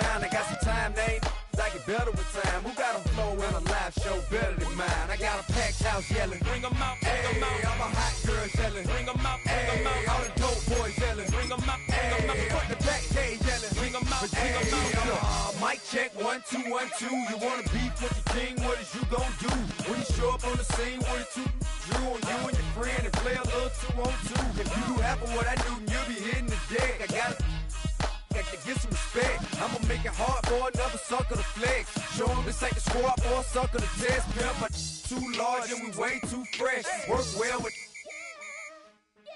shine. I got some time, they I get better with time. Who got a flow and a live show better than mine? I got a packed house yelling, bring 'em out, bring 'em out. I'm a hot girl yelling, bring 'em out, bring 'em out. All the dope boys yelling, bring 'em out, bring 'em out. Fuck the back cage yelling, bring 'em out, bring 'em out. Mic check, 1 2 1 2. You wanna beef with the king? What is you gon' do when you show up on the scene with a two drew on you and your friend and play a little 2 on 2? If you do half of what I do, then you'll be hitting the deck. I gotta get some respect. I'ma make it hard for another sucker to flex. Show 'em this ain't the squad or a sucker to test. Pimp, but too large and we way too fresh. Work well with.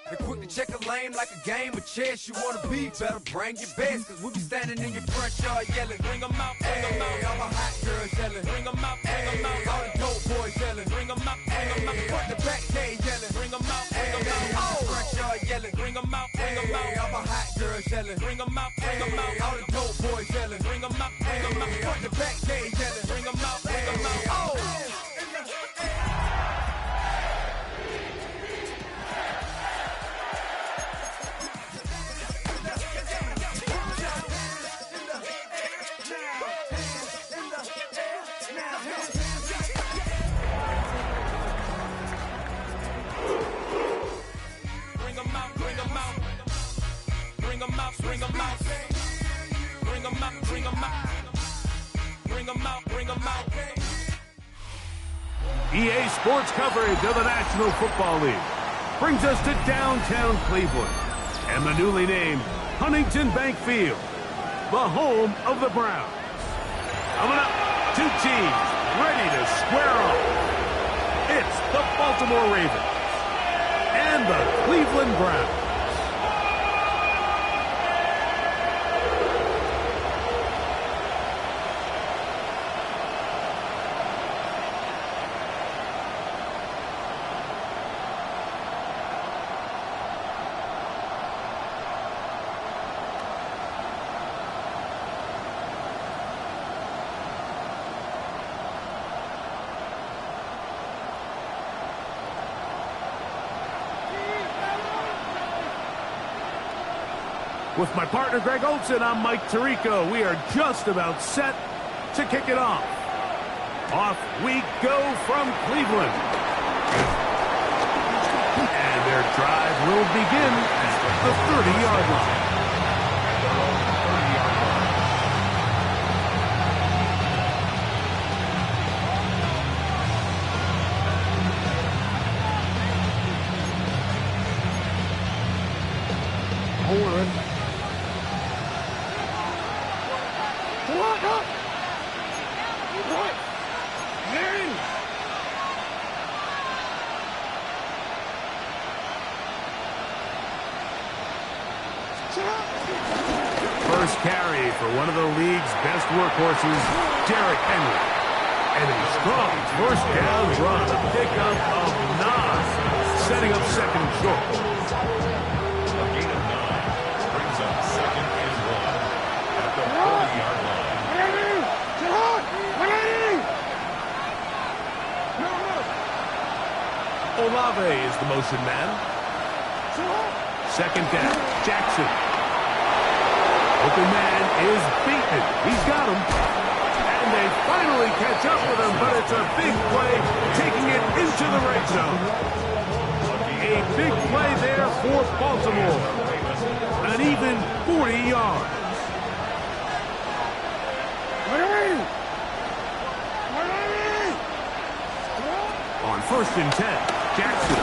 They quick to check a lane like a game of chess. You wanna be better, bring your best. Cause we be standing in your front yard yelling, bring 'em out, bring 'em out. All my hot girls yelling, bring 'em out, bring 'em out. All the dope boys yelling, bring 'em out, bring 'em out. Fuck the back cage yelling, bring 'em out, bring 'em out. All the front yard yelling, bring 'em out, bring 'em out. All my hot girls yelling, bring 'em out, bring 'em out. All the dope boys yelling, bring 'em out, bring 'em out. Fuck the back cage yelling, bring 'em out, bring 'em out. Oh! Bring 'em out, bring 'em out. Bring 'em out, bring 'em out. Bring 'em out, bring 'em out. Bring 'em out, bring 'em out. EA Sports coverage of the National Football League brings us to downtown Cleveland and the newly named Huntington Bank Field, the home of the Browns. Coming up, two teams ready to square off. It's the Baltimore Ravens and the Cleveland Browns. With my partner, Greg Olson, I'm Mike Tirico. We are just about set to kick it off. Off we go from Cleveland. And their drive will begin at the 30-yard line. Hold it. First carry for one of the league's best workhorses, Derrick Henry. And a strong first down run, a pickup of 9, setting up second and short. A gain of 9 brings up 2nd and 1 at the 40-yard line. Olave is the motion man. Second down, Jackson. Open man is beaten. He's got him. And they finally catch up with him, but it's a big play, taking it into the red zone. A big play there for Baltimore. An even 40 yards. On 1st and 10, Jackson.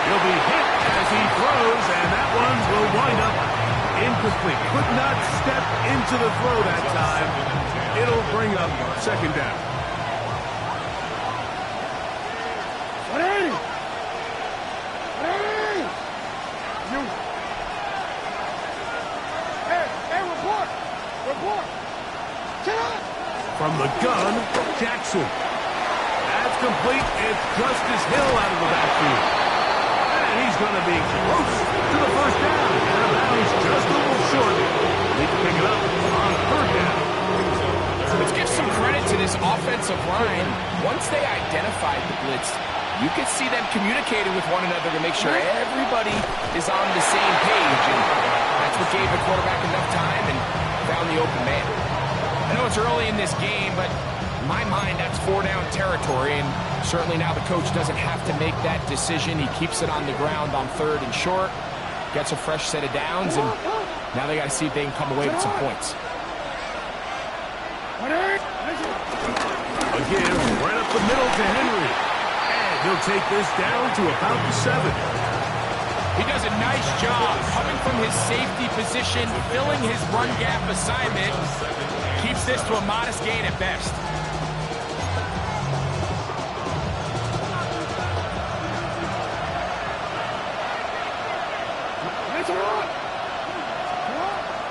He'll be hit as he throws, and that one will wind up incomplete. Could not step into the throw that time. It'll bring up 2nd down. From the gun, Jackson. That's complete. It's Justice Hill out of the backfield. And he's going to be close to the first down. And the bounds just a little short. Need to pick it up on 3rd down. Let's give some credit to this offensive line. Once they identified the blitz, you could see them communicating with one another to make sure everybody is on the same page. And that's what gave the quarterback enough time and found the open man. know it's early in this game, but in my mind, that's 4-down territory, and certainly now the coach doesn't have to make that decision. He keeps it on the ground on 3rd and short, gets a fresh set of downs, and now they got to see if they can come away with some points. Again, right up the middle to Henry. And he'll take this down to about the 7. He does a nice job coming from his safety position, filling his run gap assignment. Keeps this to a modest gain at best.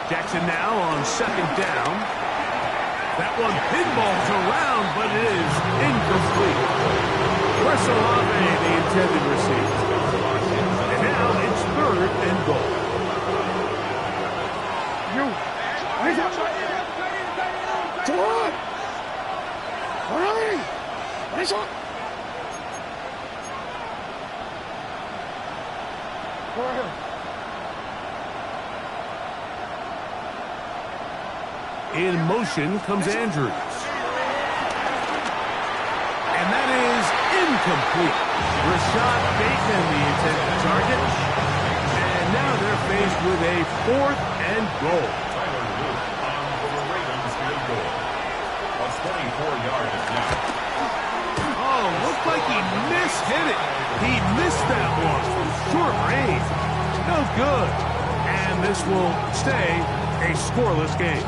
Jackson now on 2nd down. That one pinballs around, but it is incomplete. Chris Olave, the intended receiver. And now it's 3rd and goal. In motion comes Andrews. And that is incomplete. Rashad Bateman, the intended target. And now they're faced with a 4th and goal. Tyler Luke on for the Ravens field goal. A 24-yard attempt. Oh, looked like he mishit it. He missed that one from short range. No good. And this will stay a scoreless game.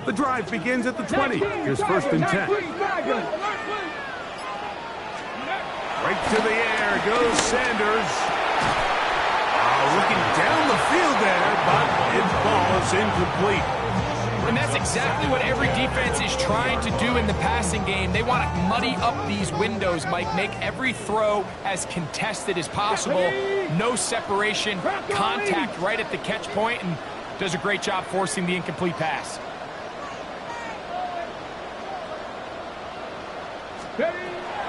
The drive begins at the 20. Here's 1st and 10. Right to the air goes Sanders. Looking down the field there, but his ball is incomplete. And that's exactly what every defense is trying to do in the passing game. They want to muddy up these windows, Mike, make every throw as contested as possible. No separation, contact right at the catch point, and does a great job forcing the incomplete pass.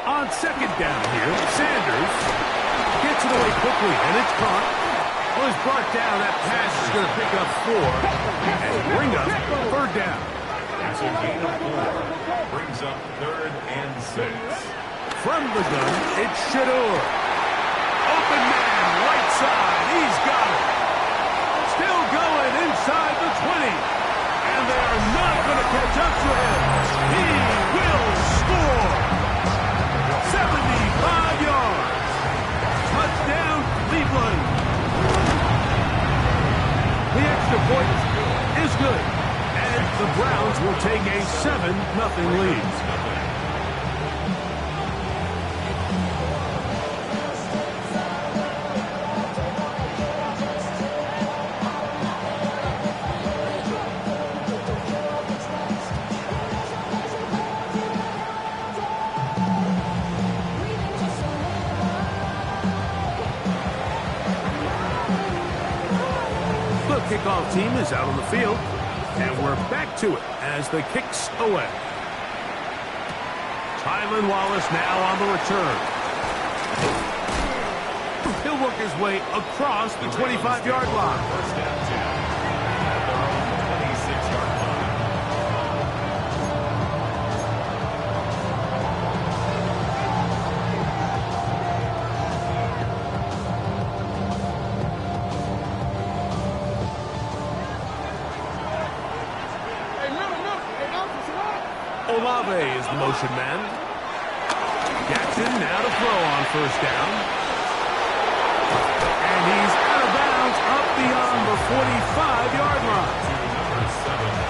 On 2nd down here, Sanders gets it away quickly, and it's caught. Well, he's brought down. That pass is going to pick up 4 and bring up 3rd down. It's a gain of 4. Brings up 3rd and 6. From the gun, it's Shedeur. Open man, right side. He's got it. Still going inside the 20. And they are not going to catch up to him. He will score. 75 yards. Touchdown, Cleveland. The extra point is good. And the Browns will take a 7-0 lead. Kickoff team is out on the field, and we're back to it as the kick's away. Tylan Wallace now on the return. He'll work his way across the 25-yard line. 1st and 10 at their own 26-yard line. Olave is the motion man. Jackson now to throw on 1st down. And he's out of bounds up beyond the 45-yard line.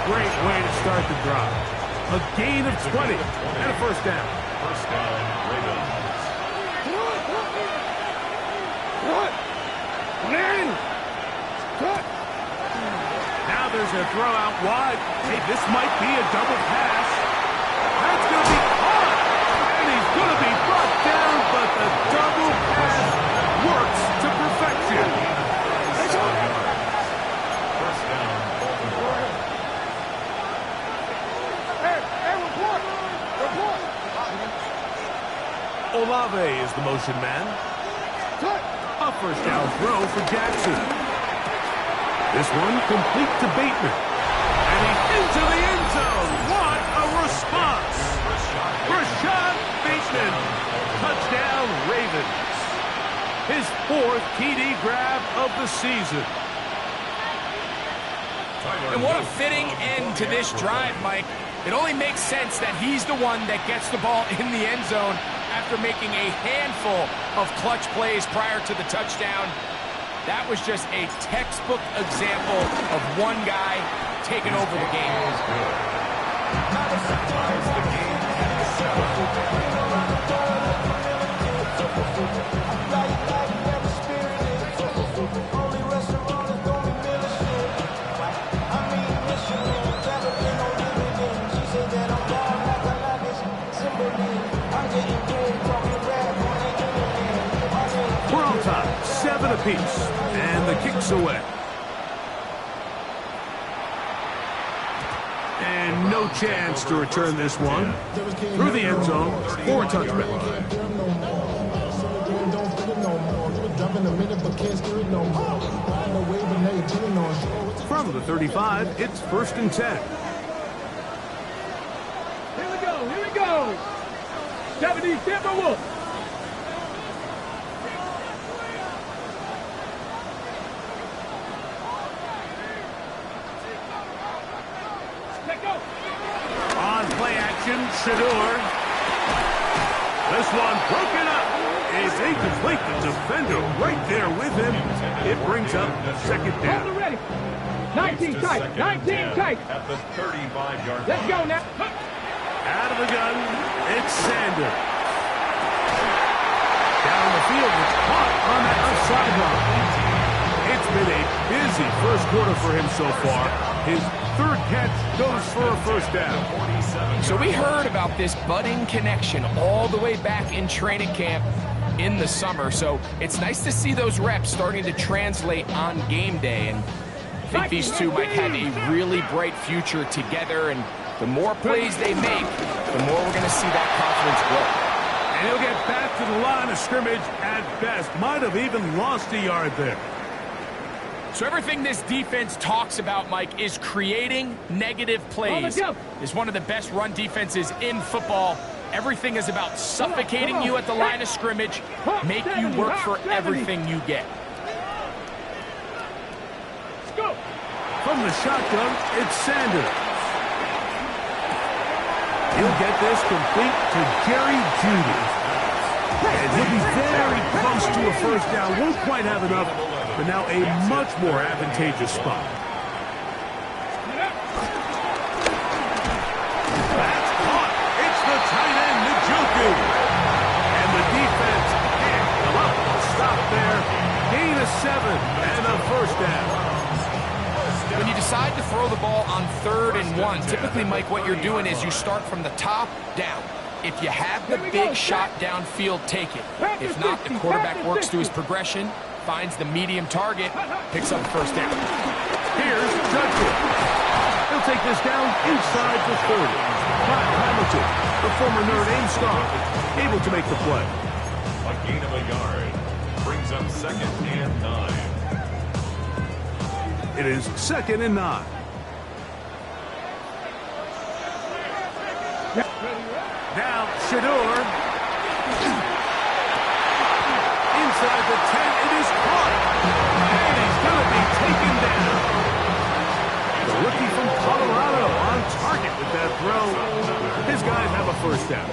Great way to start the drive. A gain of 20 and a 1st down. 1st down, Ravens. Now there's a throw out wide. Hey, this might be a double pass. That's going to be caught. And he's going to be brought down, but the double pass works to perfection. motion man. A first down throw for Jackson. This one complete to Bateman. And he's into the end zone. What a response. Rashad Bateman. Touchdown Ravens. His 4th TD grab of the season. And what a fitting end to this drive, Mike. It only makes sense that he's the one that gets the ball in the end zone after making a handful of clutch plays prior to the touchdown. That was just a textbook example of one guy taking over the game. We're on top, 7 apiece, and the kick's away. And no chance to return this one. Through the end zone for a touchback. From the 35, it's 1st and 10. Here we go. 70 Timberwolves. On play action, Shador. This one broken up. It's incomplete. The defender right there with him. It brings up 2nd down. Hold it ready. 19 tight. 19 tight. At the 35-yard line. Let's go now. Out of the gun, it's Sanders. Down the field, it's caught on the outside line. It's been a busy first quarter for him so far. His 3rd catch goes for a first down. So we heard about this budding connection all the way back in training camp in the summer. So it's nice to see those reps starting to translate on game day. And I think these two might have a really bright future together. And the more plays they make, the more we're going to see that confidence grow. And he'll get back to the line of scrimmage at best. Might have even lost a yard there. So everything this defense talks about, Mike, is creating negative plays. It's one of the best run defenses in football. Everything is about suffocating you at the line of scrimmage, make you work for everything you get. From the shotgun, it's Sanders. He'll get this complete to Jerry Jeudy. And he'll be very close to a first down. Won't quite have enough, but now a much more advantageous spot. That's caught. It's the tight end, Njoku. And the defense can't come up. Stop there. Gain of 7 and a first down. When you decide to throw the ball on 3rd and 1, typically, Mike, what you're doing is you start from the top down. If you have the big shot downfield, take it. If not, the quarterback works through his progression, finds the medium target, picks up first down. Here's Judkins. He'll take this down inside the 30. Kyle Hamilton, the former Notre Dame star, able to make the play. A gain of a yard brings up 2nd and 9. It is 2nd and 9. Now, Shador. Inside the 10, it is caught. And he's going to be taken down. The rookie from Colorado on target with that throw. His guys have a first down.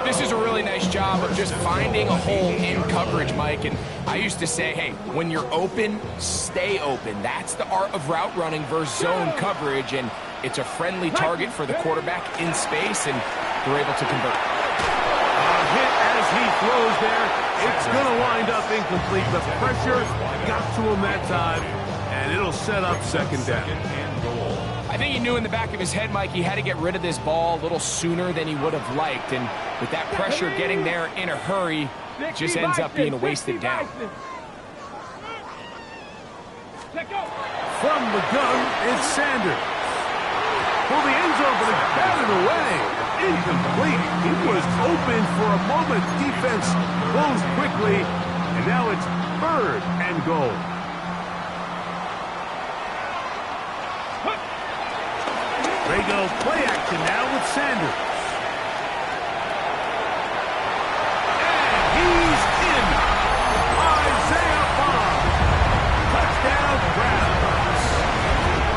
This is a really nice job of just finding a hole in coverage, Mike. And I used to say, hey, when you're open, stay open. That's the art of route running versus zone coverage. And it's a friendly target for the quarterback in space, and they're able to convert. A hit as he throws there. It's going to wind up incomplete. The pressure got to him that time, and it'll set up 2nd down. I think he knew in the back of his head, Mike, he had to get rid of this ball a little sooner than he would have liked. And with that pressure getting there in a hurry, it just ends up being a wasted down. From the gun, it's Sanders. For the end zone, but it's batted away. incomplete. He was open for a moment. Defense closed quickly, and now it's 3rd and goal. They go play action now with Sanders. And he's in. Isaiah Bond. Touchdown, Browns.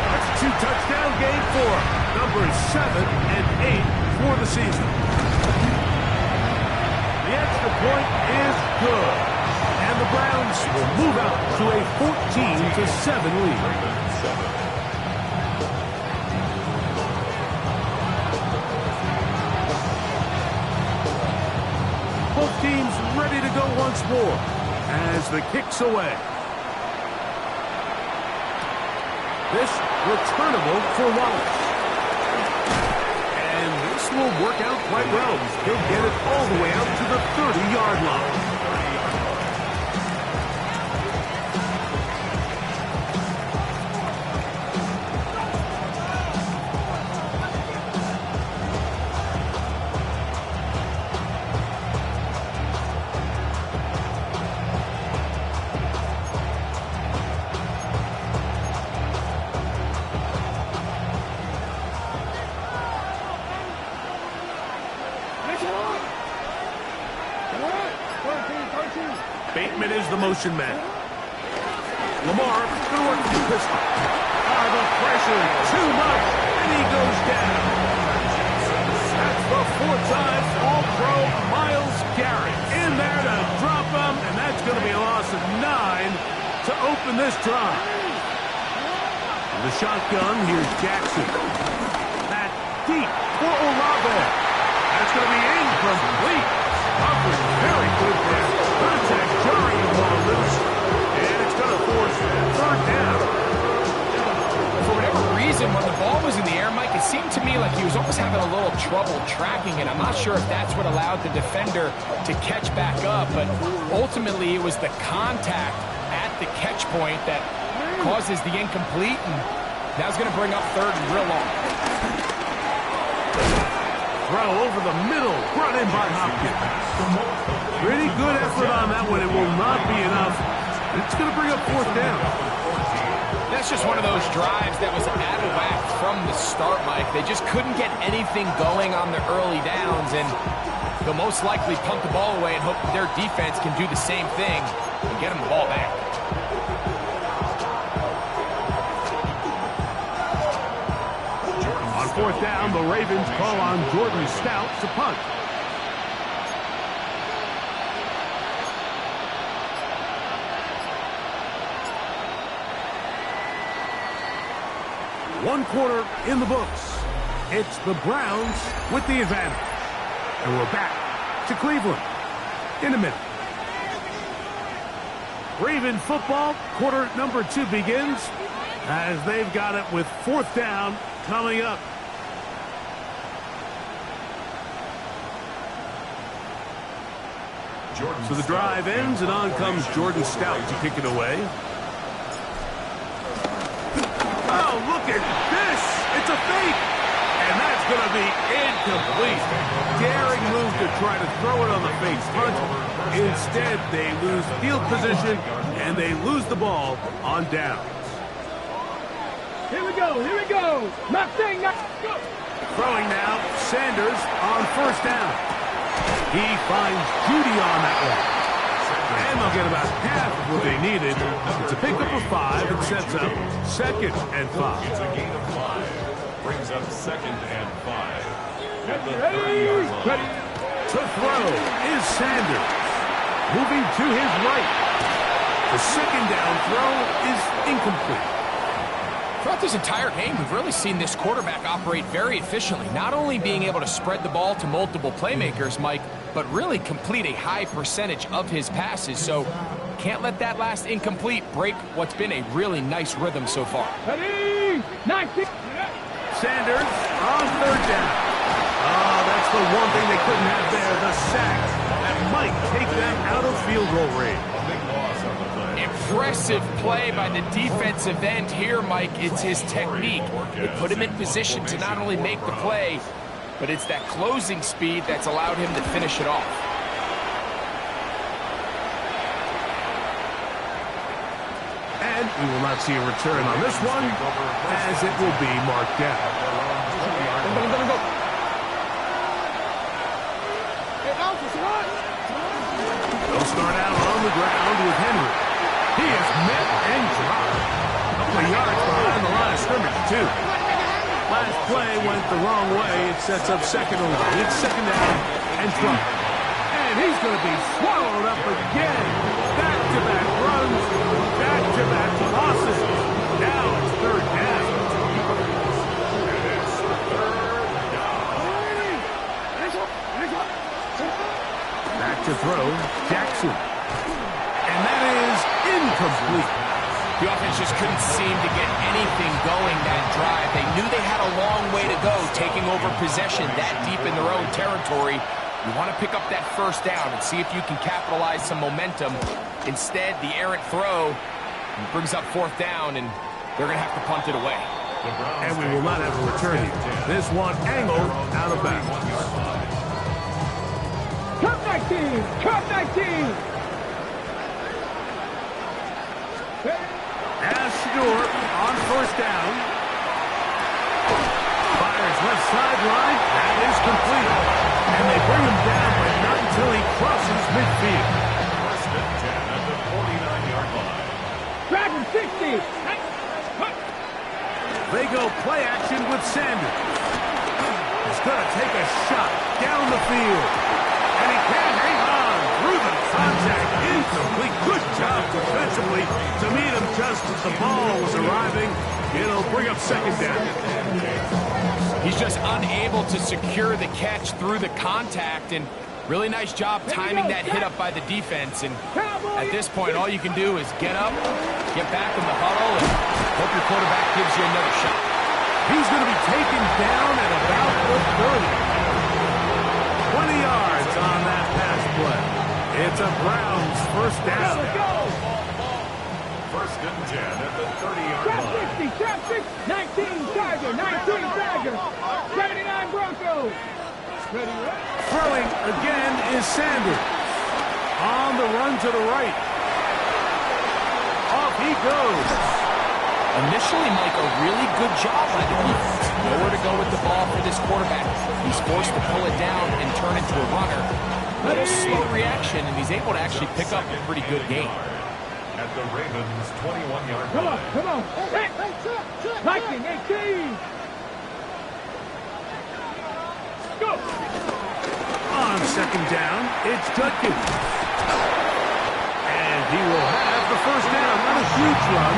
That's a 2-touchdown game for him. Numbers 7 and 8 for the season. The extra point is good. And the Browns will move out to a 14-7 lead. Both teams ready to go once more as the kick's away. This returnable for Wallace. And this will work out quite well. He'll get it all the way out to the 30-yard line. Bateman is the motion man. Lamar going to work the pistol. The pressure too much, and he goes down. That's the 4th time All-Pro Myles Garrett in there to drop him, and that's going to be a loss of 9 to open this drive. In the shotgun, here's Jackson. That deep for Olave. That's going to be incomplete. Coverage very good there. Contact jarring the ball loose, and it's going to force 3rd down. For whatever reason, when the ball was in the air, Mike, it seemed to me like he was almost having a little trouble tracking it. I'm not sure if that's what allowed the defender to catch back up, but ultimately it was the contact at the catch point that causes the incomplete, and that's going to bring up 3rd and real long. Throw over the middle, brought in by Hopkins. Pretty good effort on that one. It will not be enough. It's going to bring up 4th down. That's just one of those drives that was out of whack from the start, Mike. They just couldn't get anything going on the early downs, and they'll most likely punt the ball away and hope that their defense can do the same thing and get them the ball back. On 4th down, the Ravens call on Jordan Stout to punt. One quarter in the books. It's the Browns with the advantage. And we're back to Cleveland in a minute. Raven football, quarter number 2 begins as they've got it with 4th down coming up. So the drive ends, and on comes Jordan Stout to kick it away. Oh, look at this! It's a fake! And that's going to be incomplete. Daring move to try to throw it on the fake punt. Instead, they lose field position, and they lose the ball on downs. Here we go, here we go. Not saying that. Go. Throwing now, Sanders on 1st down. He finds Judy on that one. And they'll get about half of what they needed. It's a pickup of 5 and sets up 2nd and 5. It's a gain of 5. Brings up 2nd and 5. At the 30-yard line. Ready. To throw is Sanders. Moving to his right. The 2nd down throw is incomplete. Throughout this entire game, we've really seen this quarterback operate very efficiently, not only being able to spread the ball to multiple playmakers, Mike, but really complete a high percentage of his passes. So can't let that last incomplete break what's been a really nice rhythm so far. Ready. 19. Sanders on 3rd down. Oh, that's the one thing they couldn't have there, the sack that might take them out of field goal range. Impressive play by the defensive end here, Mike. It's his technique. It put him in position to not only make the play, but it's that closing speed that's allowed him to finish it off. And we will not see a return on this one, as it will be marked down. They'll start out on the ground with Henry. He is met and dropped. A couple of yards behind the line of scrimmage, too. Last play went the wrong way. It sets up second and long. It's second down and trouble. And he's going to be swallowed up again. Back-to-back runs, back-to-back losses. Now it's third down. Back to throw, Jackson. And that is incomplete. The offense just couldn't seem to get anything going that drive. They knew they had a long way to go, taking over possession that deep in their own territory. You want to pick up that first down and see if you can capitalize some momentum. Instead, the errant throw brings up fourth down, and they're going to have to punt it away. And we will not have a return here. This one angled out of bounds. Cut 19! Cut 19! Now Shador on first down. Fires left sideline. That is complete. And they bring him down, but not until he crosses midfield. First and 10 at the 49-yard line. Dragon 60! They go play action with Sanders. He's going to take a shot down the field. And he can't hang on through the contact. Incomplete. Good job defensively to meet him just as the ball was arriving. It'll bring up second down. He's just unable to secure the catch through the contact, and really nice job timing that hit up by the defense. And at this point, all you can do is get up, get back in the huddle, and hope your quarterback gives you another shot. He's going to be taken down at about the 30. 20 yards on that pass play. It's a Browns first down. First and 10 at the 30-yard Trap line. 60! Trap 60! 19 Tiger! 19 Tiger! 79 Broncos! Ready, Throwing again is Sanders. On the run to the right. Off he goes. Initially, Mike, a really good job by the defense. Nowhere to go with the ball for this quarterback. He's forced to pull it down and turn into a runner. Little slow reaction, and he's able to actually pick up a pretty good gain. At the Ravens' 21-yard come on, line. come on! Lightning 18! Go! On second down, it's Judkins. And he will have the first down. Not a huge run,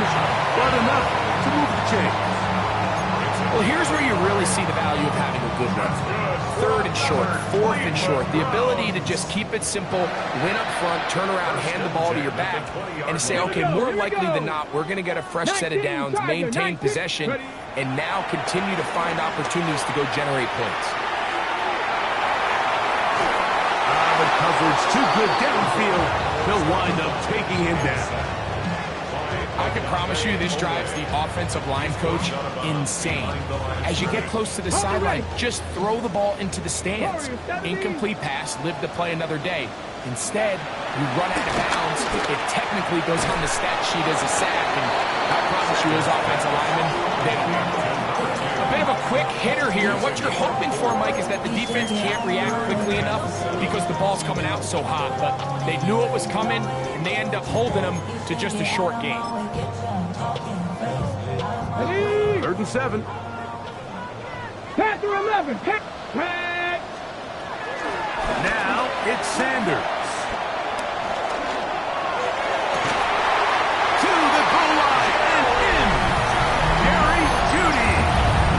but enough to move the chains. Well, here's where you really see the value of having a good run. Third and short, fourth and short. The ability to just keep it simple, win up front, turn around, hand the ball to your back, and to say, okay, more likely than not, we're going to get a fresh set of downs, maintain possession, and now continue to find opportunities to go generate points. The coverage too good downfield. He'll wind up taking him down. I can promise you this drives the offensive line coach insane. As you get close to the sideline, just throw the ball into the stands. Incomplete pass, live to play another day. Instead, you run out of bounds. It technically goes on the stat sheet as a sack, and I promise you his offensive linemen, they don't know. A bit of a quick hitter here. What you're hoping for, Mike, is that the defense can't react quickly enough because the ball's coming out so hot. But they knew it was coming, and they end up holding them to just a short game. 3rd and 7. Panther 11! Now it's Sanders. To the goal line and in. Jerry Jeudy.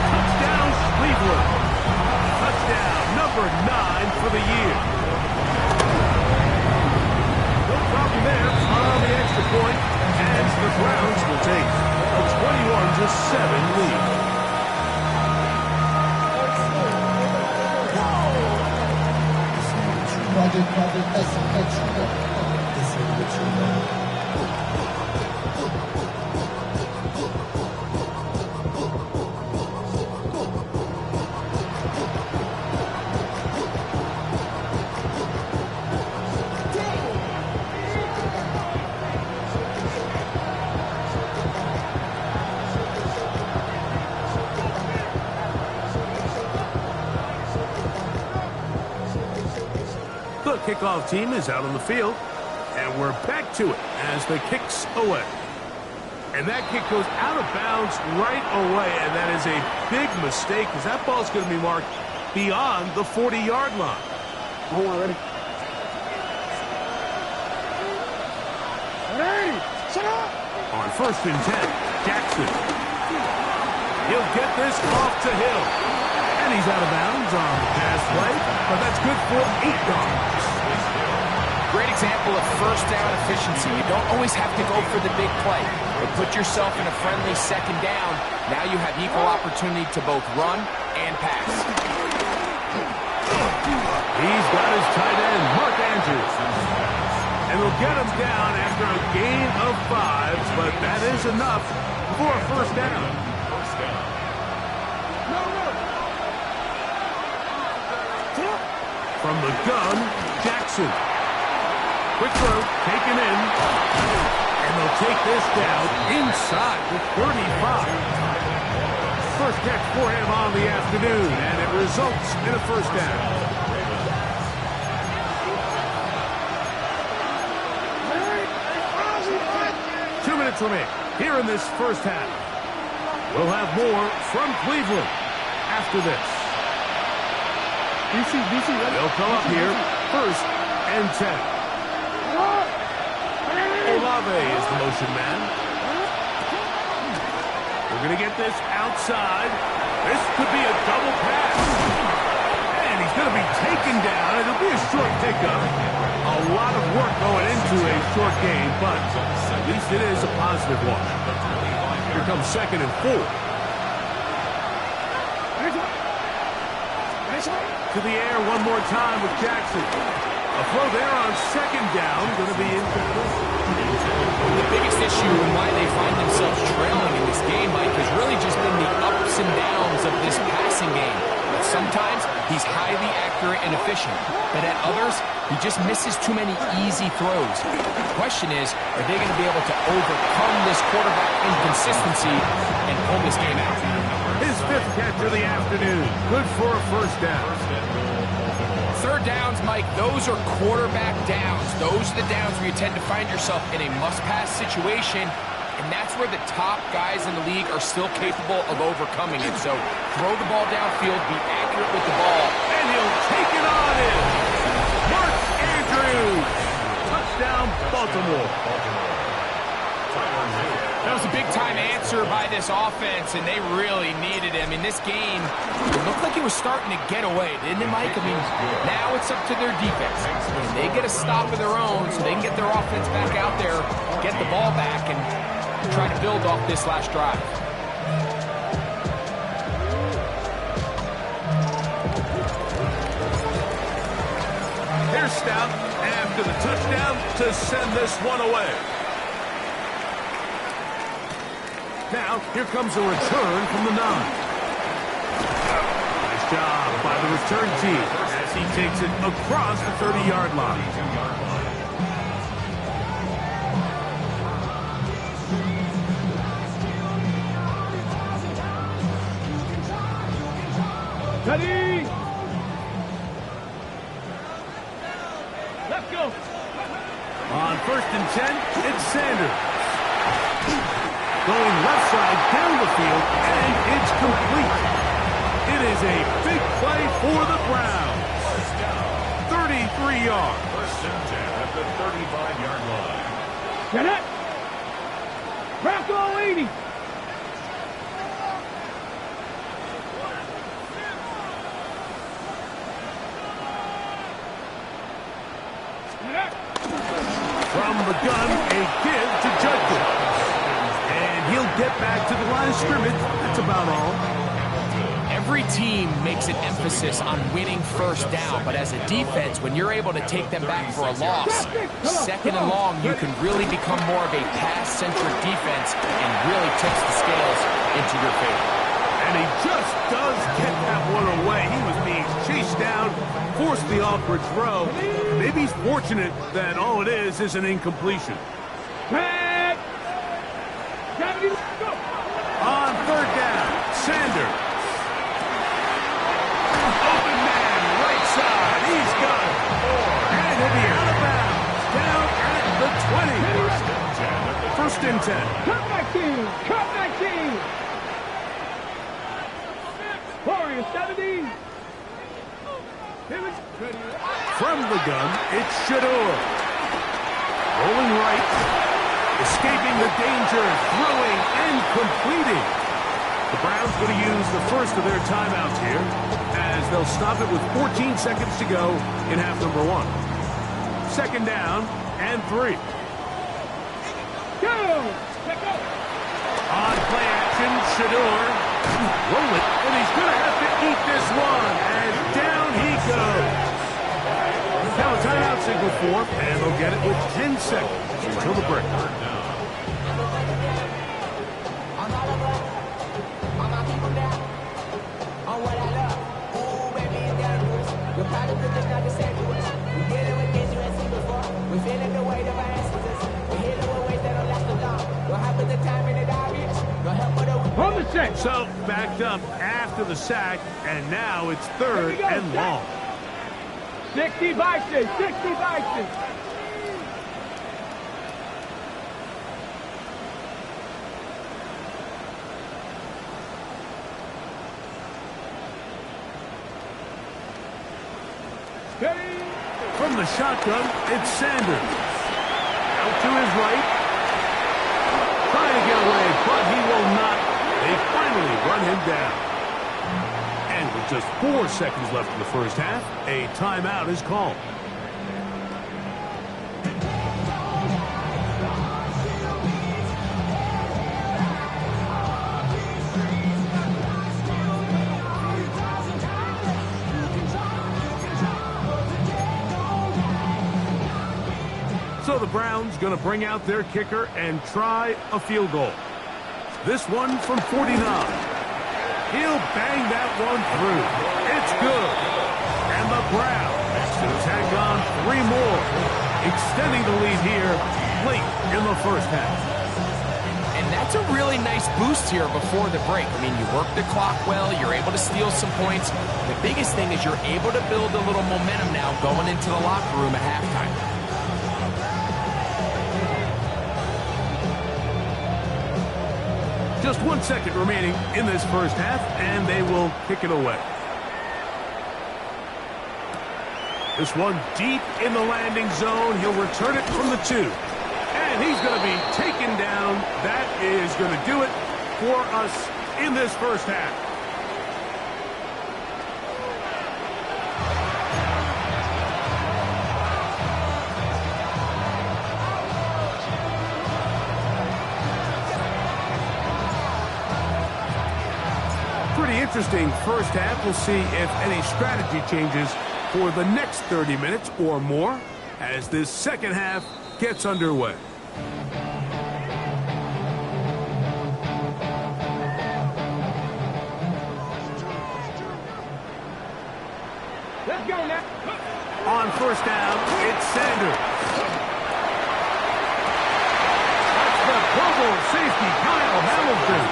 Touchdown, Cleveland. Touchdown number 9 for the year. No problem there on the extra point, as the Browns will take a 21-7 lead. kickoff team is out on the field. And we're back to it as the kick's away. And that kick goes out of bounds right away, and that is a big mistake because that ball's going to be marked beyond the 40-yard line. Hold on, ready? Ready! Shut up! On 1st and 10, Jackson. He'll get this off to Hill. And he's out of bounds on the pass play, but that's good for 8 yards. Great example of first down efficiency. You don't always have to go for the big play, but put yourself in a friendly second down. Now you have equal opportunity to both run and pass. He's got his tight end, Mark Andrews. And they'll get him down after a gain of 5, but that is enough for a first down. From the gun, Jackson. Quick throw, taken in. And they'll take this down inside the 35. First catch for him on the afternoon, and it results in a first down. Remaining here in this first half. We'll have more from Cleveland after this. They'll come up here, 1st and 10. Olave is the motion man. We're going to get this outside. This could be a double pass. And he's going to be taken down. It'll be a short pickup. A lot of work going into a short game, but at least it is a positive one. Here comes 2nd and 4. To the air one more time with Jackson. A throw there on 2nd down. Going to be incomplete. The biggest issue and why they find themselves trailing in this game, Mike, has really just been the ups and downs of this passing game. But sometimes he's highly accurate and efficient, but at others, he just misses too many easy throws. The question is, are they going to be able to overcome this quarterback inconsistency and pull this game out? His 5th catch of the afternoon. Good for a first down. 3rd downs, Mike, those are quarterback downs. Those are the downs where you tend to find yourself in a must-pass situation, and that's where the top guys in the league are still capable of overcoming it. So throw the ball downfield, be accurate with the ball. And he'll take it on in. Mark Andrews. Touchdown, Baltimore. That was a big-time answer by this offense, and they really needed it. I mean, this game, it looked like it was starting to get away, didn't it, Mike? I mean, now it's up to their defense. And they get a stop of their own so they can get their offense back out there, get the ball back, and try to build off this last drive. Here's Stout after the touchdown to send this one away. Now, here comes a return from the 9. Nice job by the return team as he takes it across the 30-yard line. Ready? Let's go. On 1st and 10, it's Sanders. Going left side down the field, and it's complete. It is a big play for the Browns. 33 yards. 1st and 10 at the 35-yard line. Get it. Bronco 80. From the gun, a give to Judkins. And he'll get back to the line of scrimmage. That's about all. Every team makes an emphasis on winning first down, but as a defense, when you're able to take them back for a loss, 2nd and long, you can really become more of a pass-centric defense and really tips the scales into your favor. And he just does get that one away. He was being chased down, forced the awkward throw. Maybe he's fortunate that all it is an incompletion. Pat. On 3rd down, Sanders. Open man, right side. He's got it. And First and 10. Cut 19. Cut 19. 4 and 70. From the gun, it's Shador. Rolling right. Escaping the danger. Throwing and completing. The Browns going to use the first of their timeouts here as they'll stop it with 14 seconds to go in half number 1. Second down and 3. Go! On play action, Shador. Roll it, and he's going to have to eat this one. And down he goes. Now a timeout signal for him, and they'll get it with 10 seconds until the break. On the set. So, backed up after the sack, and now it's third and long. 60 Vikings. 60 Vikings. From the shotgun, it's Sanders. Out to his right. Trying to get away, but he will not. They finally run him down. And with just 4 seconds left in the first half, a timeout is called. So the Browns going to bring out their kicker and try a field goal. This one from 49. He'll bang that one through. It's good. And the Browns to tack on 3 more, extending the lead here late in the first half. And that's a really nice boost here before the break. I mean, you work the clock well, you're able to steal some points. The biggest thing is you're able to build a little momentum now going into the locker room at halftime. Just 1 second remaining in this first half, and they will kick it away. This one deep in the landing zone. He'll return it from the 2. And he's going to be taken down. That is going to do it for us in this first half. Pretty interesting first half. We'll see if any strategy changes for the next 30 minutes or more as this second half gets underway. Let's go now. On first down, it's Sanders. That's the Pro Bowl safety, Kyle Hamilton.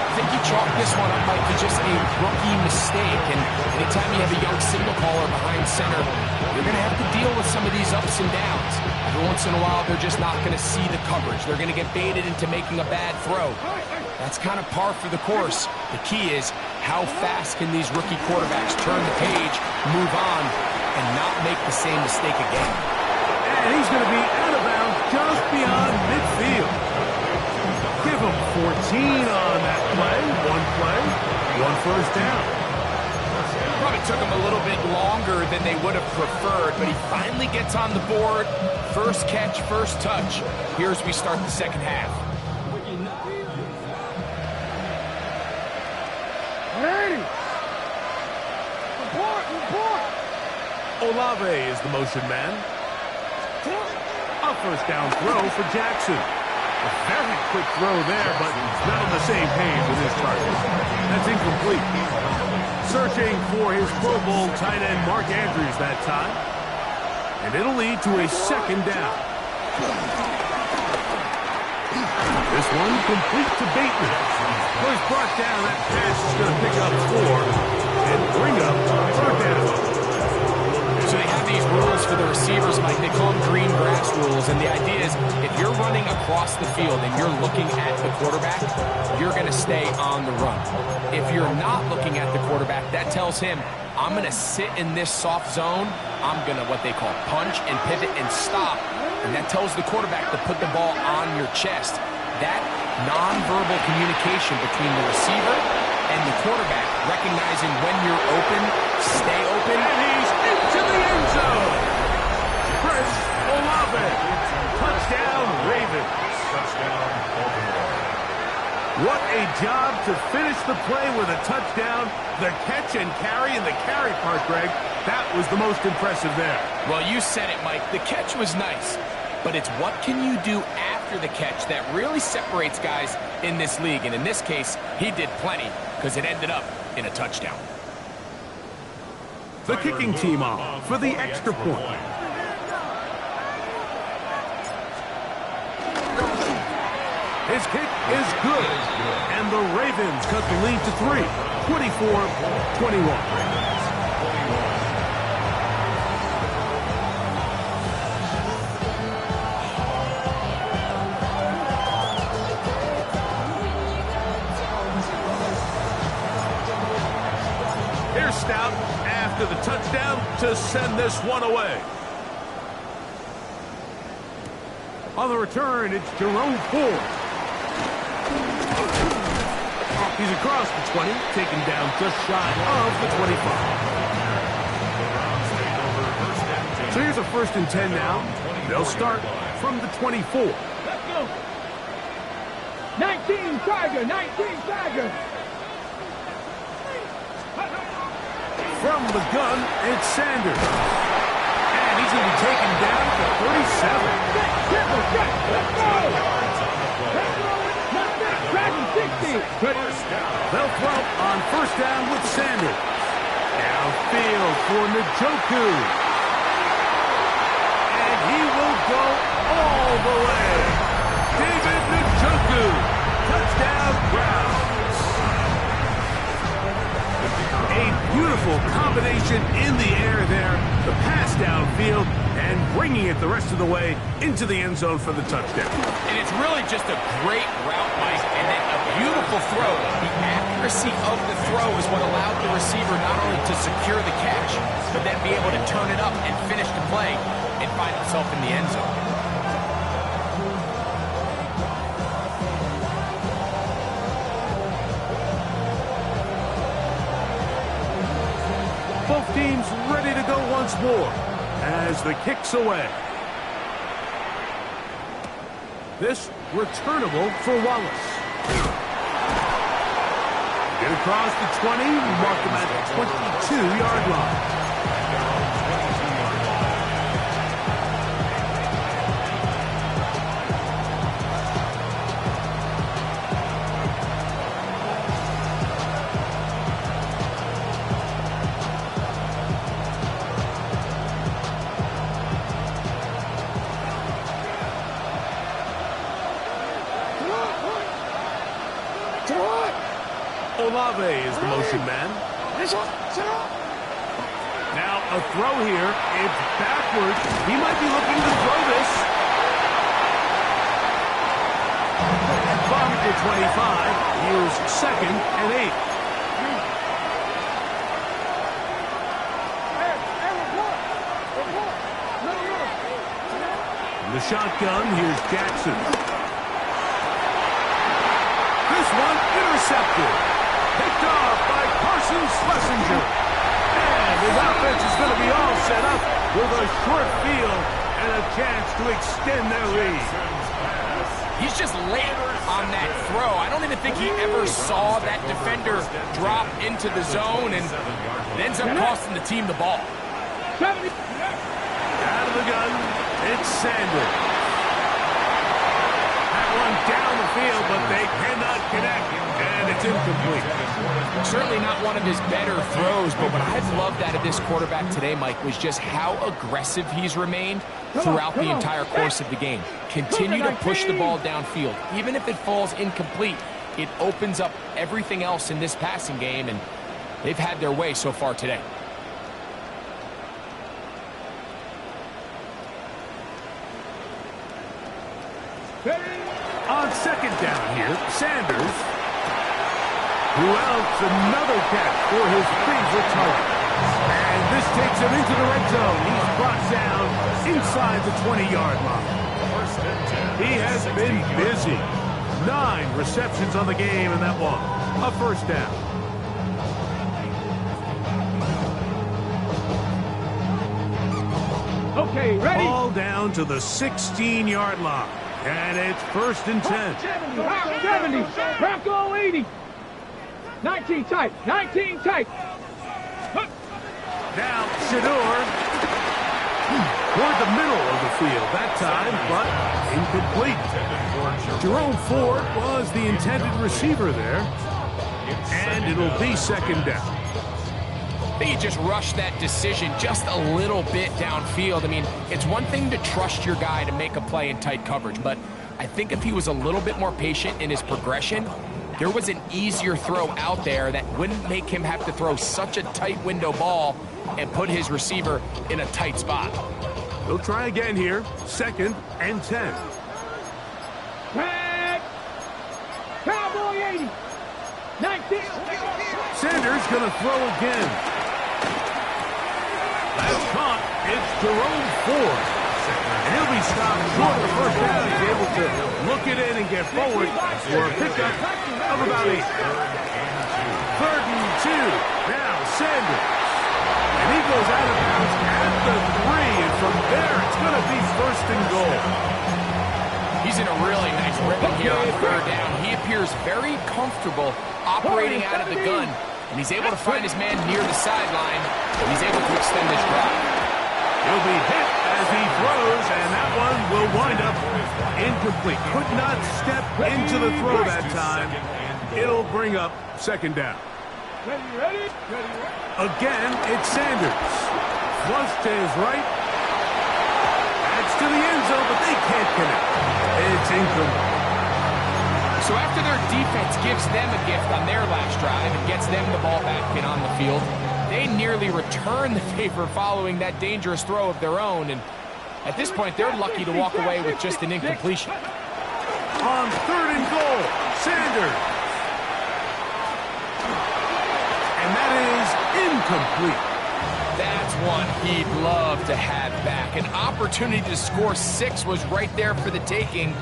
I think you chalk this one up like just a rookie mistake, and anytime you have a young signal caller behind center, you're going to have to deal with some of these ups and downs. Every once in a while, they're just not going to see the coverage. They're going to get baited into making a bad throw. That's kind of par for the course. The key is how fast can these rookie quarterbacks turn the page, move on, and not make the same mistake again. And he's going to be out of bounds just beyond midfield. Give him 14 on that play. 1 first down. Probably took him a little bit longer than they would have preferred, but he finally gets on the board. First catch, first touch. Here as we start the second half. Hey! Report! Olave is the motion man. A first down throw for Jackson. A very quick throw there, but not on the same page with his target. That's incomplete. Searching for his Pro Bowl tight end Mark Andrews that time. And it'll lead to a second down. This one complete to Bateman. Was brought down. That pass is going to pick up 4 and bring up third down. So they have the these rules for the receivers, Mike. They call them green grass rules, and the idea is if you're running across the field and you're looking at the quarterback, you're going to stay on the run. If you're not looking at the quarterback, that tells him, I'm going to sit in this soft zone. I'm going to what they call punch and pivot and stop, and that tells the quarterback to put the ball on your chest. That nonverbal communication between the receiver and the quarterback, recognizing when you're open, stay open. And he's into the end zone. Chris Olave. Touchdown, Ravens. Touchdown, Baltimore. What a job to finish the play with a touchdown. The catch and carry in the carry part, Greg, that was the most impressive there. Well, you said it, Mike. The catch was nice, but it's what can you do after the catch that really separates guys in this league. And in this case, he did plenty because it ended up in a touchdown. The kicking team on for the extra point. His kick is good, and the Ravens cut the lead to 3, 24-21. Here's Stout after the touchdown to send this one away. On the return, it's Jerome Ford. He's across the 20, taken down just shy of the 25. So here's a 1st and 10 now. They'll start from the 24. Let's go. 19 Tiger, 19 Tiger. From the gun, it's Sanders. And he's going to be taken down for 37. Let's go. They'll throw on 1st down with Sanders. Downfield for Njoku. And he will go all the way. David Njoku. Touchdown, Browns. A beautiful combination in the air there. The pass downfield and bringing it the rest of the way into the end zone for the touchdown. And it's really just a great route, Mike, and then a beautiful throw. The accuracy of the throw is what allowed the receiver not only to secure the catch, but then be able to turn it up and finish the play and find himself in the end zone. Both teams ready to go once more as the kick's away. This returnable for Wallace. Get across the 20, mark him at the 22-yard line. Olave is the motion man. Now a throw here. It's backwards. He might be looking to throw this. From the 25, here's 2nd and 8. In the shotgun, here's Jackson. This one intercepted. Picked off by Carson Schlesinger. And his offense is going to be all set up with a short field and a chance to extend their lead. He's just late on that throw. I don't even think he ever saw that defender drop into the zone, and it ends up costing the team the ball. Out of the gun, it's Sanders. That one down the field, but they cannot connect, and it's incomplete. Certainly not one of his better throws, but what I've loved out of this quarterback today, Mike, was just how aggressive he's remained throughout the entire course of the game. Continue to push the ball downfield. Even if it falls incomplete, it opens up everything else in this passing game, and they've had their way so far today. down here. Sanders. Who else? Another catch for his favorite target. And this takes him into the red zone. He's brought down inside the 20-yard line. He has been busy. 9 receptions on the game, and that one, a first down. Okay, ready? Ball down to the 16-yard line. And it's 1st and 10. 70. Bronco 80. 19 tight. 19 tight. Now, Shedeur toward the middle of the field that time, but incomplete. Jerome Ford was the intended receiver there, and it'll be 2nd down. I think he just rushed that decision just a little bit downfield. I mean, it's one thing to trust your guy to make a play in tight coverage, but I think if he was a little bit more patient in his progression, there was an easier throw out there that wouldn't make him have to throw such a tight window ball and put his receiver in a tight spot. He'll try again here. 2nd and 10. Back. Cowboy 80. 19. Sanders going to throw again. That's caught. It's Jerome Ford. And he'll be stopped short of the first down. He's able to look it in and get forward for a pickup of about 8. 3rd and 2. Now Sanders. And he goes out of bounds at the 3. And from there, it's going to be 1st and goal. He's in a really nice rhythm here on 3rd down. He appears very comfortable operating out of the gun. And he's able to find his man near the sideline. And he's able to extend this drive. He'll be hit as he throws, and that one will wind up incomplete. Could not step into the throw that time. It'll bring up 2nd down. Ready? Again, it's Sanders. Flush to his right. That's to the end zone, but they can't connect. It's incomplete. So after their defense gives them a gift on their last drive and gets them the ball back in on the field, they nearly return the favor following that dangerous throw of their own. And at this point, they're lucky to walk away with just an incompletion. On 3rd and goal, Sanders. And that is incomplete. That's one he'd love to have back. An opportunity to score 6 was right there for the taking.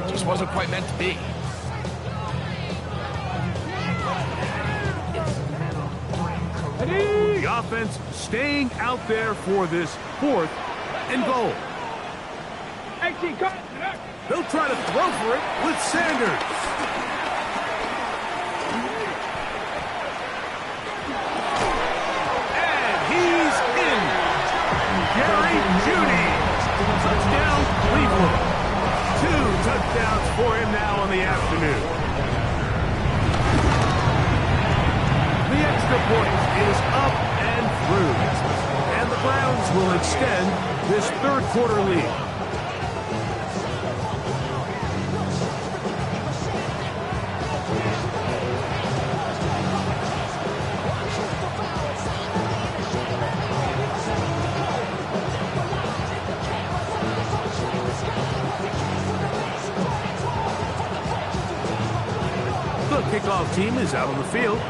Just wasn't quite meant to be. The offense staying out there for this 4th and goal. 18, cut. They'll try to throw for it with Sanders. And he's in. Jerry Jeudy. Touchdown, Cleveland. 2 touchdowns for him now on the afternoon. The extra point is up and through. And the Browns will extend this 3rd quarter lead. The kickoff team is out on the field.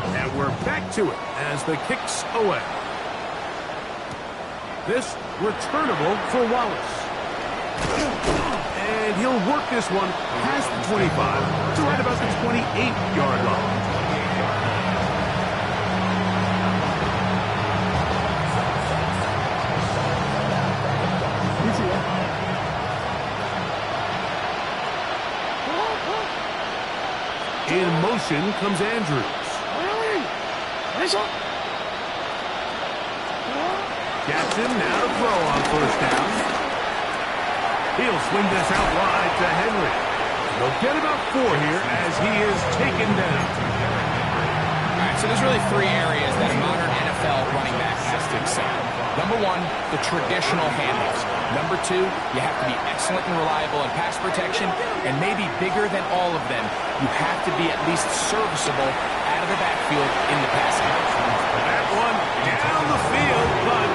And we're back to it as the kick's away. This returnable for Wallace. And he'll work this one past the 25 to right about the 28-yard line. In motion comes Andrews. Jackson now to throw on 1st down. He'll swing this out wide to Henry. They'll get about 4 here as he is taken down. All right, so there's really 3 areas that a modern NFL running back has to excel. Number 1, the traditional handoffs. Number 2, you have to be excellent and reliable in pass protection, and maybe bigger than all of them, you have to be at least serviceable out of the backfield in the passing game. That one down the field, but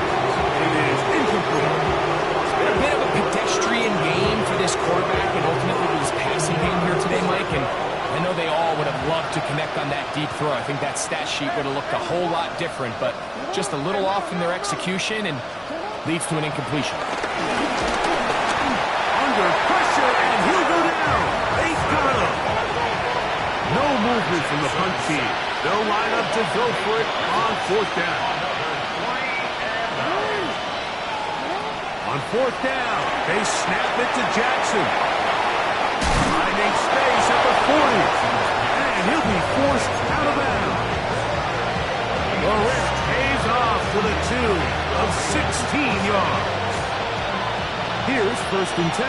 it is incomplete. It's been a bit of a pedestrian game for this quarterback and ultimately his passing passing game here today, Mike, and I know they all would have loved to connect on that deep throw. I think that stat sheet would have looked a whole lot different, but just a little off in their execution and leads to an incompletion. Under pressure, and he'll go down. They got him. No movement from the punt team. They'll line up to go for it on fourth down. On fourth down, they snap it to Jackson. Finding space at the 40. And he'll be forced out of bounds. The rip pays off with a 2 of 16 yards. Here's 1st and 10.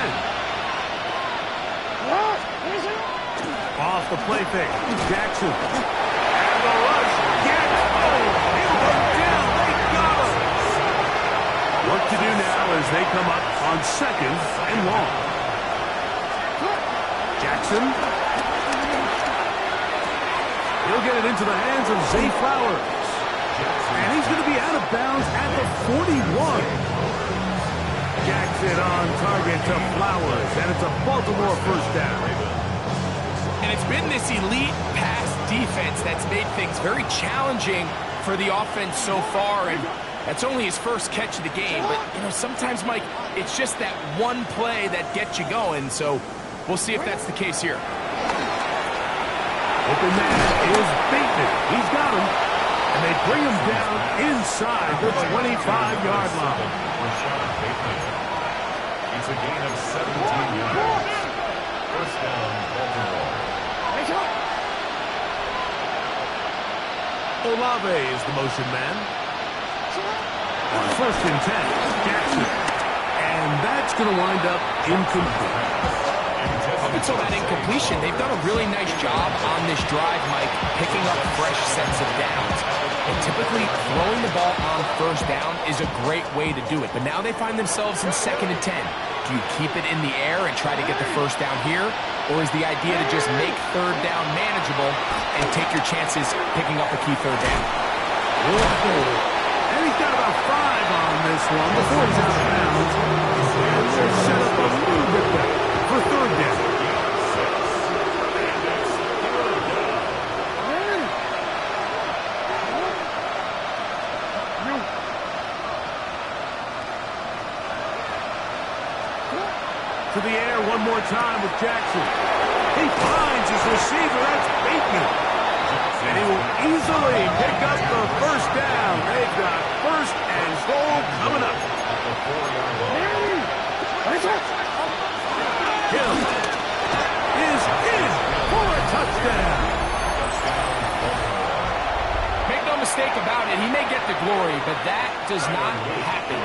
Off the play fake. Jackson. And the rush. Get. Oh, he'll go down. They got him. What to do now as they come up on 2nd and long. Jackson. He'll get it into the hands of Zay Flowers. And he's going to be out of bounds at the 41. Jackson on target to Flowers, and it's a Baltimore 1st down. And it's been this elite pass defense that's made things very challenging for the offense so far, and that's only his first catch of the game. But, you know, sometimes, Mike, it's just that one play that gets you going, so we'll see if that's the case here. Open man is Bateman. He's got him. And they bring him down inside the 25-yard line. It's a gain of 17 yards. 1st down, Baltimore. Olave is the motion man. On 1st and 10, Jackson. And that's going to wind up incomplete. Up until that incompletion, they've done a really nice job on this drive, Mike, picking up fresh sets of downs. And typically, throwing the ball on 1st down is a great way to do it. But now they find themselves in 2nd and 10. Do you keep it in the air and try to get the 1st down here? Or is the idea to just make 3rd down manageable and take your chances picking up a key 3rd down? And he's got about 5 on this one before he's out of bounds. And they're set up a little bit better for 3rd down. To the air one more time with Jackson. He finds his receiver. That's Bateman. And he will easily pick up the 1st down. They've got 1st and goal coming up. Hill is in for a touchdown. Make no mistake about it, he may get the glory, but that does not happen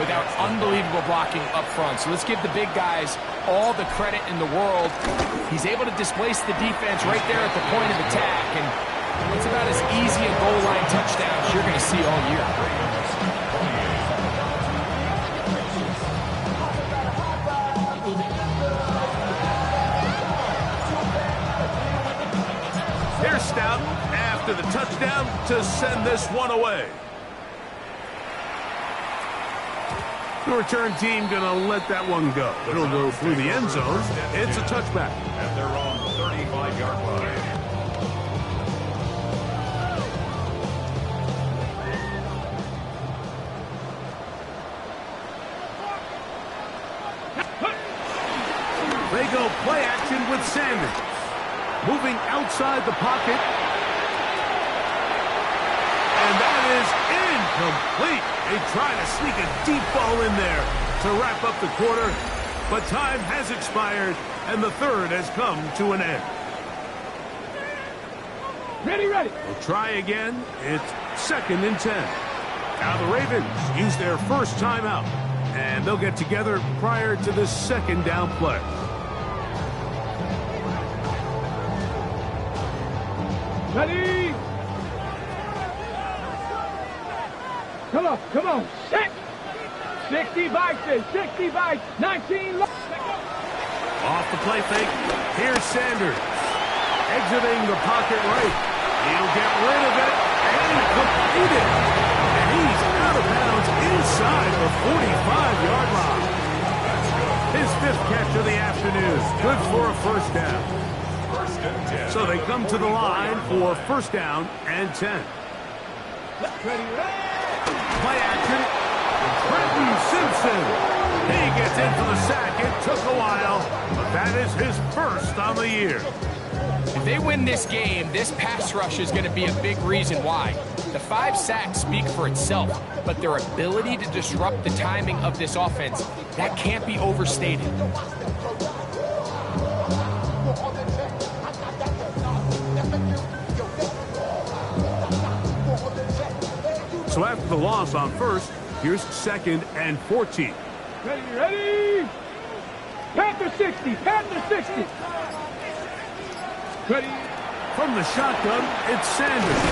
without unbelievable blocking up front. So let's give the big guys all the credit in the world. He's able to displace the defense right there at the point of attack, and it's about as easy a goal line touchdown as you're going to see all year. Here's Stout after the touchdown to send this one away. The return team going to let that one go. It'll go through the end zone. It's a touchback. At their own 35-yard line. They go play action with Sanders. Moving outside the pocket. And that is incomplete. They try to sneak a deep ball in there to wrap up the quarter, but time has expired, and the 3rd has come to an end. Ready. They'll try again. It's 2nd and 10. Now the Ravens use their 1st timeout, and they'll get together prior to the 2nd down play. Ready. Come on. Set. 60 by 19. Off the play fake. Here's Sanders. Exiting the pocket right. He'll get rid of it and complete it. And he's out of bounds inside the 45-yard line. His 5th catch of the afternoon. Good for a first down. First and 10. So they come to the line for first down and 10. Play action. Trenton Simpson. He gets in for the sack. It took a while, but that is his first on the year. If they win this game, this pass rush is going to be a big reason why. The 5 sacks speak for itself, but their ability to disrupt the timing of this offense, that can't be overstated. So after the loss on first, here's 2nd and 14. Ready? Panther 60, Panther 60. Ready? From the shotgun, it's Sanders.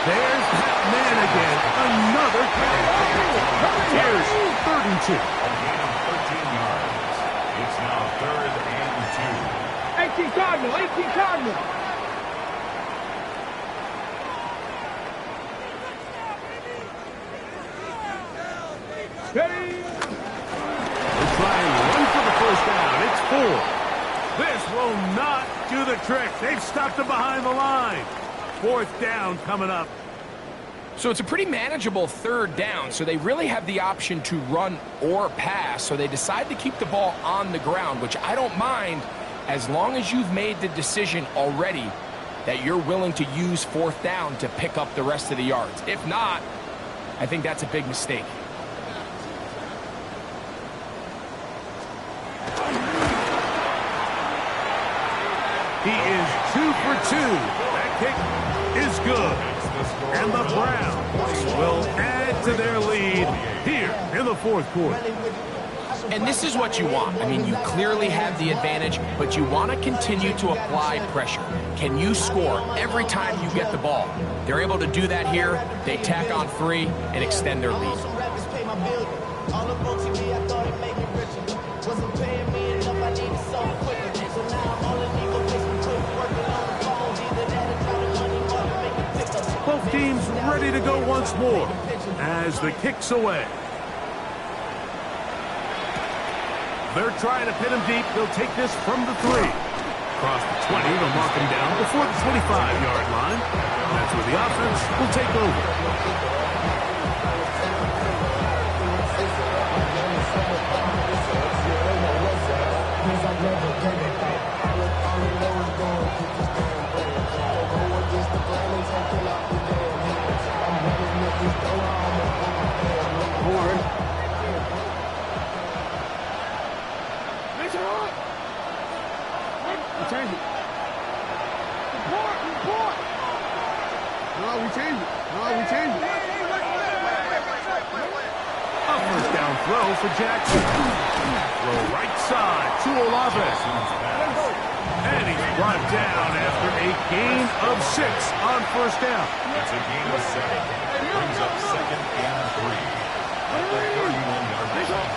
There's that man again. Another catch. Here's 3rd and 2. A gain of 13 yards. It's now 3rd and 2. 18 Cardinal, 18 Cardinal. Ready? They'll try and run for the first down. It's 4. This will not do the trick. They've stopped him behind the line. 4th down coming up. So it's a pretty manageable 3rd down, so they really have the option to run or pass, so they decide to keep the ball on the ground, which I don't mind as long as you've made the decision already that you're willing to use 4th down to pick up the rest of the yards. If not, I think that's a big mistake. He is 2 for 2. That kick is good. And the Browns will add to their lead here in the 4th quarter. And this is what you want. I mean, you clearly have the advantage, but you want to continue to apply pressure. Can you score every time you get the ball? They're able to do that here. They tack on 3 and extend their lead. Both teams ready to go once more as the kick's away. They're trying to pin him deep. They'll take this from the 3. Across the 20, they'll mark him down before the 25-yard line. That's where the offense will take over. Change it. Report. No, we change it. A first down throw for Jackson. Throw right side to Olave. And he's brought down after a gain of 6 on first down. It's a gain of 7. Brings up 2nd and 3. At the 31-yard line.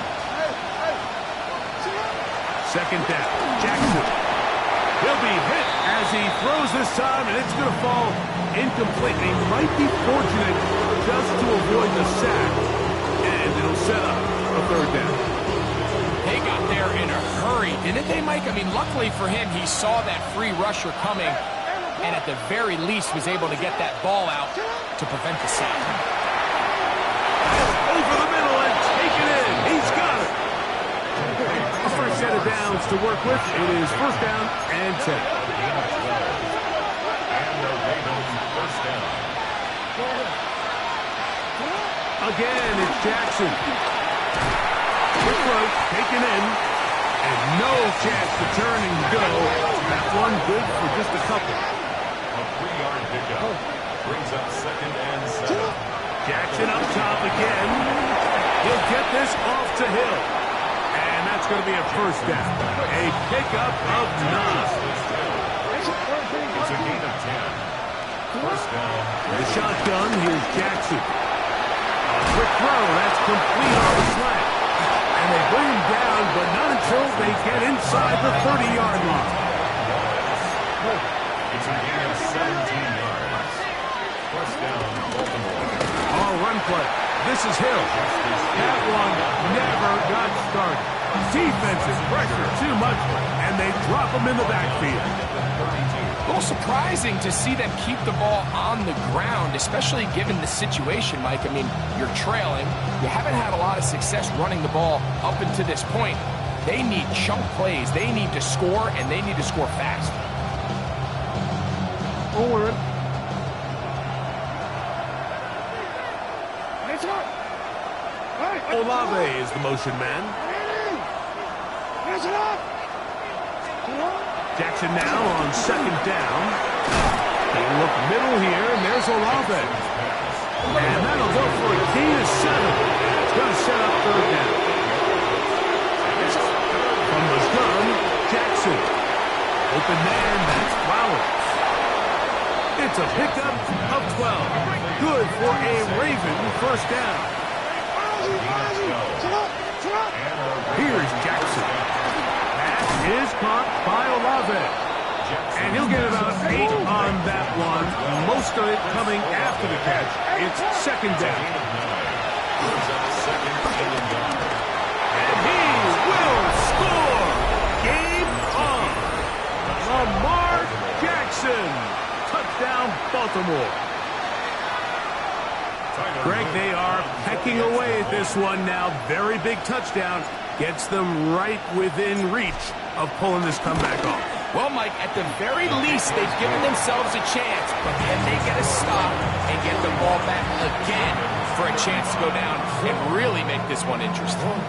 2nd down. Jackson. He'll be hit as he throws this time, and it's going to fall incomplete. He might be fortunate just to avoid the sack, and it'll set up a 3rd down. They got there in a hurry, didn't they, Mike? I mean, luckily for him, he saw that free rusher coming, and at the very least was able to get that ball out to prevent the sack. Over the middle and take it in. He's got it. A first set of downs to work with. It is first down and 10. And the Ravens first down. Again, it's Jackson. Quick throw, taken in, and no chance to turn and go. That one good for just a couple. A 3-yard pickup. Brings up 2nd and 7. Jackson up top again. He'll get this off to Hill. And that's going to be a first down. A pickup of 9. It's a gain of 10. First down. The shotgun, here's Jackson. A quick throw, that's complete on the slant. And they bring him down, but not until they get inside the 30-yard line. It's a gain of 17 yards. First down, Baltimore. Run play. This is Hill. That one never got started. Defensive pressure too much, and they drop him in the backfield. A little surprising to see them keep the ball on the ground, especially given the situation, Mike. I mean, you're trailing. You haven't had a lot of success running the ball up until this point. They need chunk plays. They need to score, and they need to score fast. Forward. Olave is the motion man. Jackson now on second down. They look middle here, and there's Olave. And that'll go for a gain of 7. It's going to set up third down. From the gun, Jackson. Open man, that's Flowers. It's a pickup of 12. Good for a Raven first down. Here's Jackson. Pass is caught by Olave. And he'll get about 8 on that one. Most of it coming after the catch. It's second down. And he will score. Game on. Lamar Jackson. Touchdown, Baltimore. Greg, they are pecking away at this one now. Very big touchdown. Gets them right within reach of pulling this comeback off. Well, Mike, at the very least, they've given themselves a chance, but then they get a stop and get the ball back again for a chance to go down and really make this one interesting.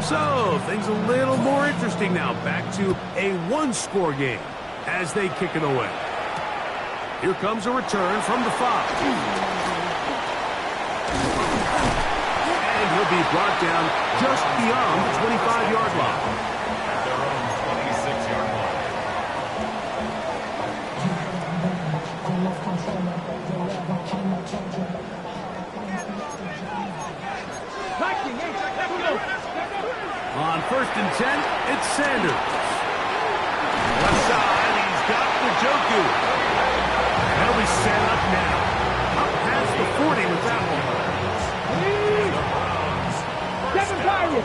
So, things a little more interesting now. Back to a one-score game as they kick it away. Here comes a return from the 5. And he'll be brought down just beyond the 25-yard line. At their own 26-yard line. On 1st and 10, it's Sanders. Left side, he's got Njoku. They'll be set up now. Up past the 40 with that one.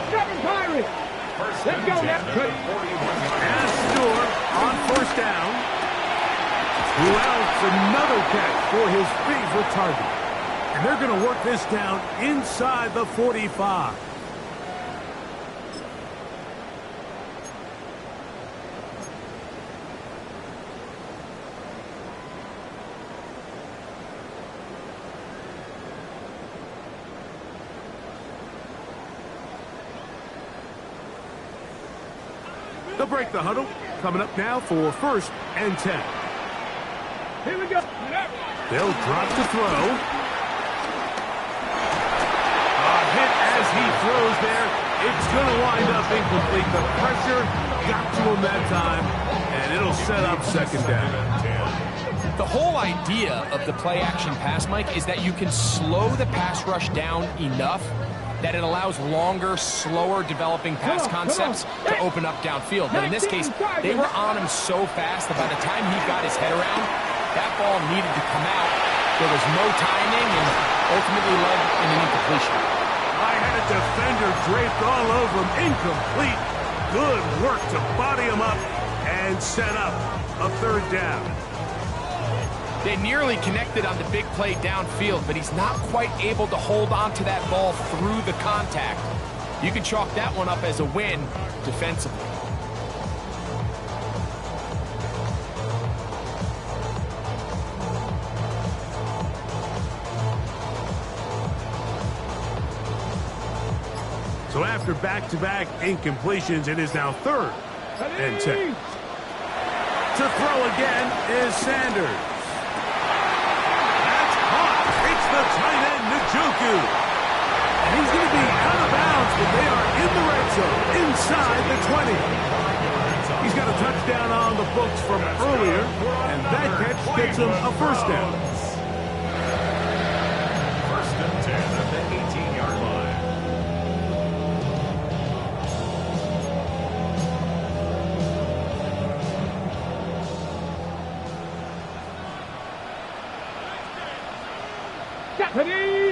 Seven Pirates. Let's go now. And Stewart on 1st down. Who else? Another catch for his favorite target. And they're going to work this down inside the 45. They'll break the huddle. Coming up now for 1st and 10. Here we go. They'll drop to throw. A hit as he throws there. It's going to wind up incomplete. The pressure got to him that time, and it'll set up second down. The whole idea of the play-action pass, Mike, is that you can slow the pass rush down enough that it allows longer, slower developing pass concepts to open up downfield. But in this case, they were on him so fast that by the time he got his head around, that ball needed to come out. There was no timing and ultimately led in an incompletion. I had a defender draped all over him. Incomplete. Good work to body him up and set up a third down. They nearly connected on the big play downfield, but he's not quite able to hold on to that ball through the contact. You can chalk that one up as a win defensively. So after back-to-back incompletions, it is now 3rd and 10. To throw again is Sanders. That's caught. It's the tight end, Njoku. And he's going to be out of bounds, but they are in the red zone, inside the 20. He's got a touchdown on the books from earlier, and that catch gets him a first down. 1st and 10 at the 18-yard line. Ready.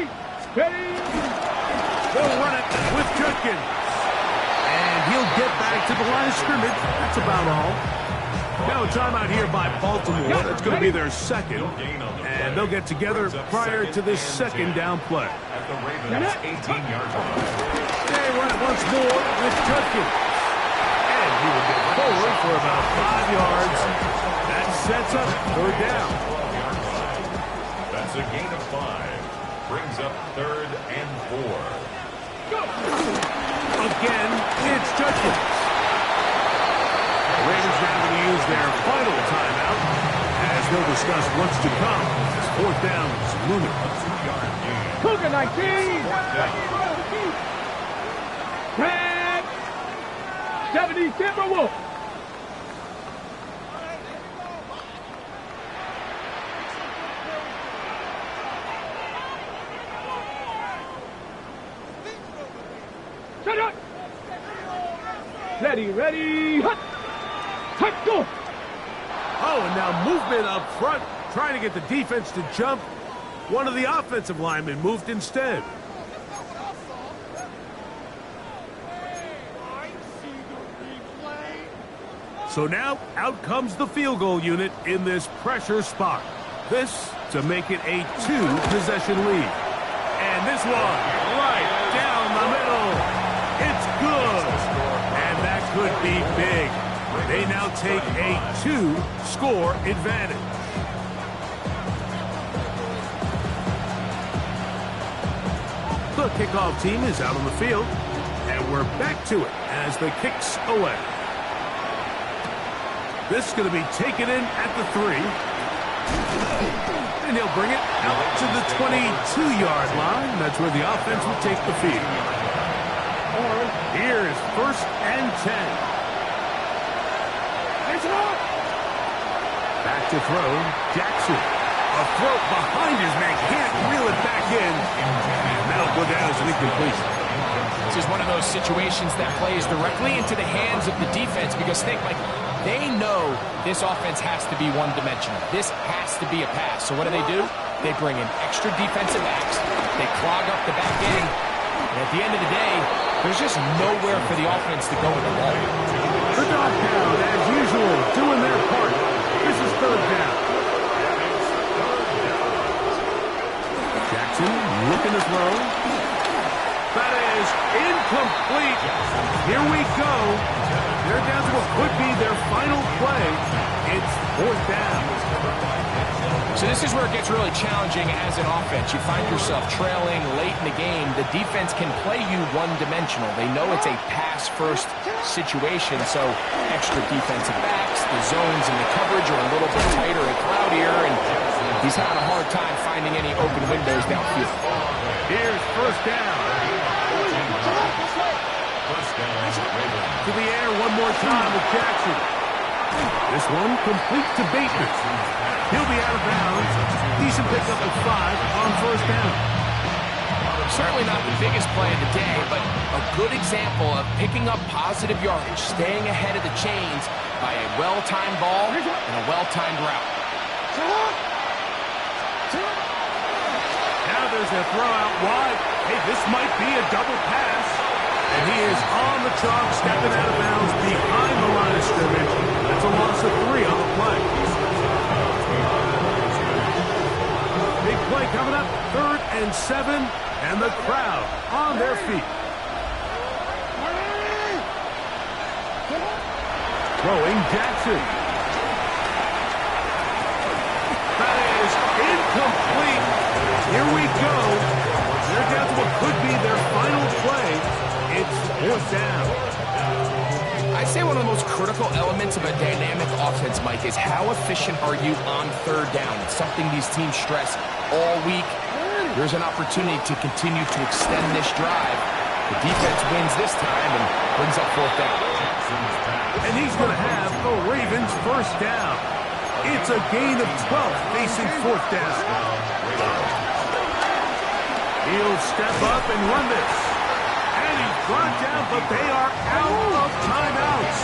They'll run it with Judkins. And he'll get back to the line of scrimmage. That's about all. Now a timeout here by Baltimore. That's going to be their second. And they'll get together prior to this second down play. At the Ravens' 18-yard line. They run it once more with Judkins. And he will get forward for about 5 yards. That sets up third down. That's a gain of 5. Brings up 3rd and 4. Again, it's Judkins. The Ravens now going to use their final timeout, as we'll discuss what's to come. As fourth down is looming. Cougar 19. Brad. 70 Timberwolves. Shut up. Ready, hut. Hut, go. Oh, and now movement up front, trying to get the defense to jump. One of the offensive linemen moved instead. So now, out comes the field goal unit in this pressure spot. This to make it a 2-possession lead. And this one, right down the middle. It's good. And that could be big. They now take a 2-score advantage. The kickoff team is out on the field. And we're back to it as the kick's away. This is going to be taken in at the 3. And he'll bring it out to the 22-yard line. That's where the offense will take the field. Here is 1st and 10. Back to throw, Jackson. A throw behind his man, can't reel it back in. And that'll go down as an incompletion. This is one of those situations that plays directly into the hands of the defense because think, like, they know this offense has to be one-dimensional. This has to be a pass. So what do? They bring in extra defensive backs. They clog up the back end. And at the end of the day, there's just nowhere for the offense to go with the ball. The dog pound, as usual, doing their part. This is third down. Jackson looking to throw. That is incomplete. Here we go. They're down to what could be their final play. It's fourth down. So this is where it gets really challenging as an offense. You find yourself trailing late in the game. The defense can play you one-dimensional. They know it's a pass-first situation, so extra defensive backs, the zones and the coverage are a little bit tighter and cloudier, and he's having a hard time finding any open windows downfield. Here's first down. To the air one more time with Jackson. This one complete to Bateman. He'll be out of bounds. Decent pickup at 5 on first down. Certainly not the biggest play of the day, but a good example of picking up positive yardage, staying ahead of the chains by a well-timed ball and a well-timed route. Now there's a throw out wide. Hey, this might be a double pass. And he is on the chalk, stepping out of bounds behind the line of scrimmage. That's a loss of 3 on the play. Big play coming up, 3rd and 7, and the crowd on their feet. Throwing Jackson. That is incomplete. Here we go. They're down to what could be their final play. It's fourth down. I'd say one of the most critical elements of a dynamic offense, Mike, is how efficient are you on third down? It's something these teams stress all week. There's an opportunity to continue to extend this drive. The defense wins this time and brings up fourth down. And he's going to have the Ravens first down. It's a gain of 12 facing fourth down. He'll step up and run this. And he's brought down, but they are out of timeouts.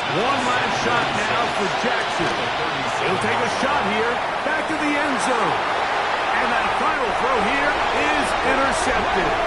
One last shot now for Jackson. He'll take a shot here, back to the end zone. And that Final throw here is intercepted.